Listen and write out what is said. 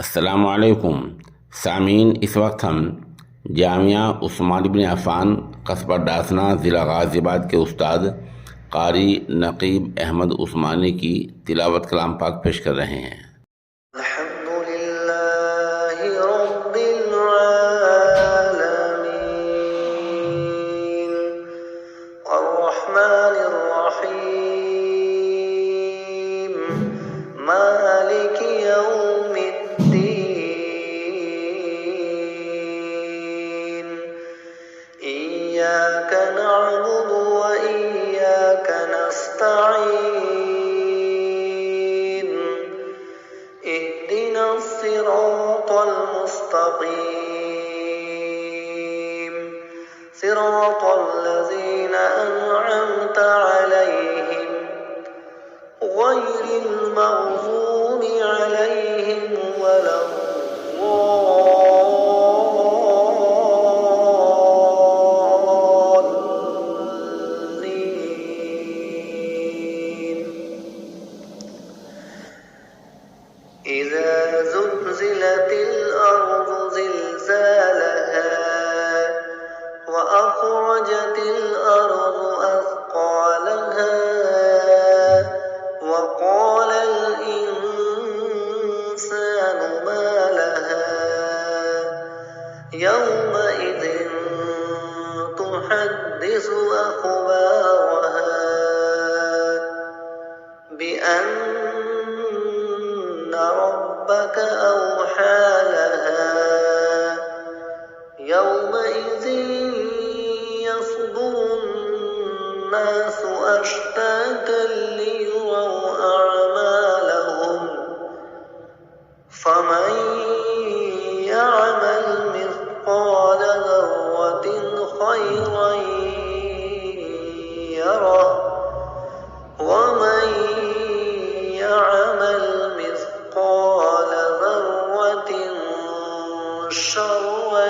अस्सलामुअलैकुम सामीन, इस वक्त हम जामिया उस्मान बिन अफ़ान कस्बा डासना ज़िला गाज़ियाबाद के उस्ताद कारी नकीब अहमद उस्मानी की तिलावत कलाम पाक पेश कर रहे हैं। अल्हम्दुलिल्लाहि रब्बिल आलमीन अर्रहमानिर रहीम मालिकि यौमिद्दीन इय्याका नअबुदु व इय्याका नस्तईन اهدنا الصراط المستقيم صراط الذين أنعمت عليهم غير المغضوب عليهم ولا الضالين. إذا زلزلت الأرض زلزالها وأخرجت الأرض أثقالها وقال الإنسان ما لها يومئذ تحدث أخبارها بأن ربك أوحى لها يومئذ يصدر الناس أشتاتا ليروا أعمالهم فمن يعمل مثقال ذرة خيرا يره ومن يعمل مثقال ذرة شرا